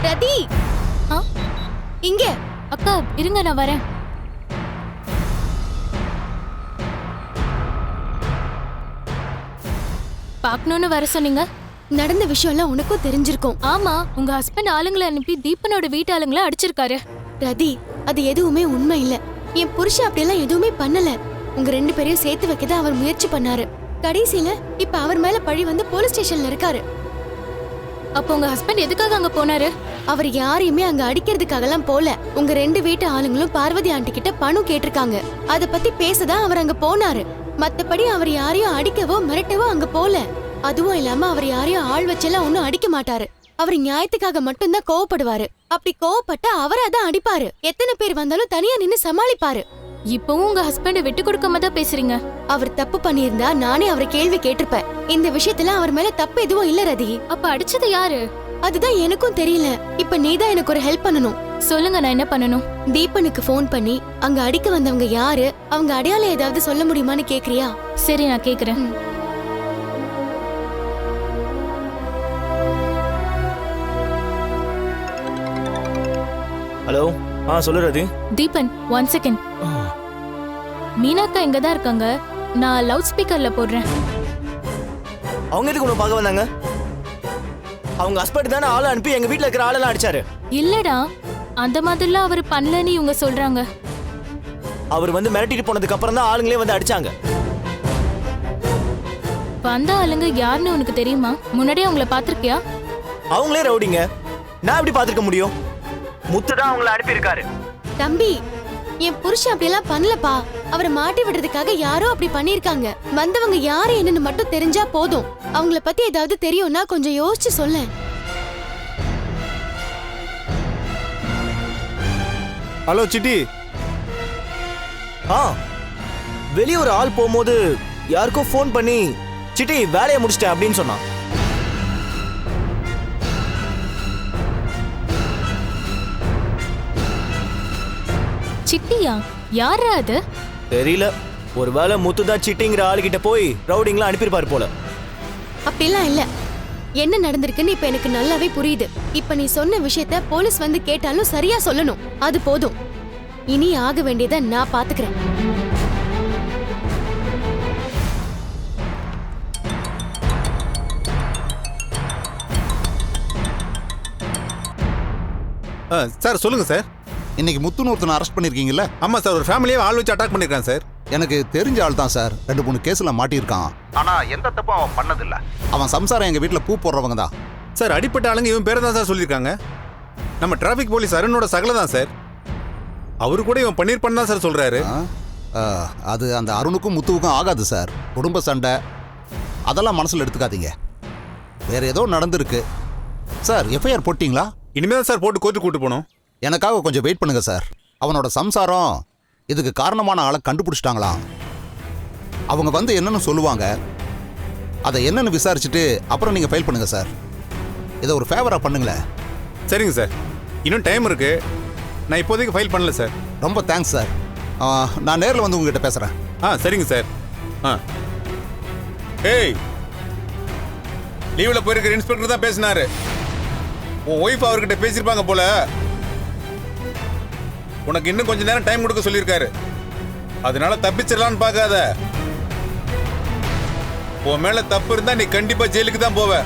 ரதி இங்க. அக்கா இருங்க, நான் வரேன். பாக்கணும்னு வர சொன்னீங்க. நடந்த விஷயம் எல்லாம் உனக்கும் தெரிஞ்சிருக்கும். ஆமா, உங்க ஹஸ்பண்ட் ஆளுங்களை அனுப்பி தீபனோட வீட்டு ஆளுங்களை அடிச்சிருக்காரு. ரதி, அது எதுவுமே உண்மை இல்ல. என் புருஷன் அப்படியெல்லாம் எதுவுமே பண்ணல. உங்க 2 பேரையும் சேர்த்து வைக்கதான் அவர் முயற்சி பண்ணாரு. கடைசியில இப்ப அவர் மேல பழி வந்து போலீஸ் ஸ்டேஷன்ல இருக்காரு. அப்போ உங்க ஹஸ்பண்ட் எதுக்காக அங்க போனாரு? அவர் யாரையுமே அங்க அடிக்கிறதுக்காக எல்லாம் போல. உங்க 2 வீட்டு ஆளுங்களும் பார்வதி ஆண்டி கிட்ட பணம் கேட்டிருக்காங்க. அத பத்தி பேசதான் அவர் அங்க போனாரு. மத்தபடி அவர் யாரையும் அடிக்கவோ மிரட்டவோ அங்க போல. அதுவும் இல்லாம அவர் யாரையும் ஆள் வச்செல்லாம் ஒன்னும் அடிக்க மாட்டாரு. அவர் நியாயத்துக்காக மட்டும்தான் கோவப்படுவாரு. அப்படி கோவப்பட்டா அவரை தான் அடிப்பாரு. எத்தனை பேர் வந்தாலும் தனியா நின்னு சமாளிப்பாரு. இப்பவும் உங்க ஹஸ்பண்ட விட்டு கொடுக்காம தான் பேசுறீங்க. அவர் தப்பு பண்ணியிருந்தா நானே அவரை கேள்வி கேட்டிருப்பேன். இந்த விஷயத்துல அவர் மேல தப்பு எதுவும் இல்ல ரதி. அப்ப அடிச்சது யாரு? அதுதான் எனக்கும் தெரியல. இப்ப நீதான் எனக்கு ஒரு ஹெல்ப் பண்ணணும். சொல்லுங்க, நான் என்ன பண்ணணும்? தீபனுக்கு போன் பண்ணி அங்க அடிக்க வந்தவங்க யாரு, அவங்க அடையாளம் ஏதாவது சொல்ல முடியுமான்னு கேக்குறியா? சரி, நான் கேக்குறேன். ஹலோ. சொல்லு ரதி. தீபன், 1 செகண்ட். மீனாக்கா இங்க தான் இருக்காங்க. நான் லவுட் ஸ்பீக்கர்ல போடுறேன். அவங்க எதுக்கு உன்னை பார்க்க வந்தாங்க? அவங்க ஹஸ்பண்ட் தானே ஆளை அனுப்பி எங்க வீட்டுல இருக்கிற ஆளெல்லாம் அடிச்சாரு. இல்லடா, அந்த மாதிரிலாம் அவர் பண்ணலன்னு இவங்க சொல்றாங்க. அவர் வந்து மிரட்டிட்டு போனதுக்கு அப்புறம் தான் ஆளுங்களே வந்து அடிச்சாங்க. வந்த ஆளுங்க யாருன்னு உனக்கு தெரியுமா? முன்னாடியே அவங்கள பாத்திருக்கியா? அவங்களே ரவுடிங்க. நான் எப்படி பாத்துக்க முடியும்? முத்து தான் அவங்கள அனுப்பியிருக்காரு. தம்பி, என் புருஷன் அப்படியெல்லாம் பண்ணலப்பா. அவரை மாட்டி விடுறதுக்காக யாரோ அப்படி பண்ணிருக்காங்க. வந்தவங்க யாரு என்னன்னு மட்டும் தெரிஞ்சா போதும். அவங்கள பத்தி ஏதாவது தெரியும்னா கொஞ்சம் யோசிச்சு சொல்ல. Hello city. வெளியே ஒரு ஆள் போகும்போது யாருக்கோ ஃபோன் பண்ணி சிட்டி வேலையை முடிச்சிட்டேன் அப்படின்னு சொன்னான். சிட்டியா? யாரா அது? தெரியல. ஒருவேளை முத்து தான் சிட்டிங்கிற ஆளுகிட்ட போய் ரவுடிங்லாம் அனுப்பியிருப்பாரு போல. அப்படிலாம் இல்ல. என்ன நடந்திருக்குன்னு இப்ப எனக்கு நல்லாவே புரியுது. இப்ப நீ சொன்ன விஷயத்த போலீஸ் வந்து கேட்டாலும் சரியா சொல்லணும். அது போதும். இனி ஆக வேண்டியதை நான் பாத்துக்கிறேன். சார் சொல்லுங்க சார். இன்னைக்கு முத்துன்னு ஒருத்தனை அரெஸ்ட் பண்ணிருக்கீங்கல்ல? ஆமா சார், ஒரு ஃபேமிலியே ஆள் வச்சு அட்டாக் பண்ணிருக்கான் சார். எனக்கு தெரிஞ்ச ஆள் தான் சார். 2-3 கேஸ்ல மாட்டியிருக்கான். ஆனா எந்த தப்பும் அவன் பண்ணதில்ல. அவன் சம்சாரம் எங்க வீட்டுல பூ போடுறவங்க தான் சார். அடிப்பட்ட ஆளுங்க இவன் பேரை தான் சார் சொல்லியிருக்காங்க. நம்ம டிராஃபிக் போலீஸ் அருணோட சகல தான் சார். அவரு கூட இவன் பண்ணிருப்பான்னு தான் சார் சொல்றாரு. அது அந்த அருணுக்கும் முத்துவுக்கும் ஆகாது சார். குடும்ப சண்டை அதெல்லாம் மனசுல எடுத்துக்காதீங்க. வேற ஏதோ நடந்திருக்கு சார். எஃப்ஐஆர் போட்டீங்களா? இனிமே தான் சார் போட்டு கோர்ட்டு கூட்டு போனோம். எனக்காக கொஞ்சம் வெயிட் பண்ணுங்க சார். அவனோட சம்சாரம் இதுக்கு காரணமான ஆளை கண்டுபிடிச்சிட்டாங்களாம். அவங்க வந்து என்னன்னு சொல்லுவாங்க. அதை என்னன்னு விசாரிச்சுட்டு அப்புறம் நீங்க ஃபைல் பண்ணுங்க சார். இதை ஒரு ஃபேவரா பண்ணுங்களேன். சரிங்க சார், இன்னும் டைம் இருக்கு. நான் இப்போதைக்கு ஃபைல் பண்ணல சார். ரொம்ப தேங்க்ஸ் சார். நான் நேரில் வந்து உங்ககிட்ட பேசுறேன். சரிங்க சார். ஏய், லீவில் போயிருக்கிற இன்ஸ்பெக்டர் தான் பேசினாரு. உன் ஒய்ஃப் அவர்கிட்ட பேசியிருப்பாங்க போல. உனக்கு இன்னும் கொஞ்ச நேரம் டைம் கொடுக்க சொல்லியிருக்காரு. அதனால தப்பிச்சிடலான்னு பார்க்காத. உன் மேல தப்பு இருந்தா நீ கண்டிப்பா ஜெயிலுக்கு தான் போவ.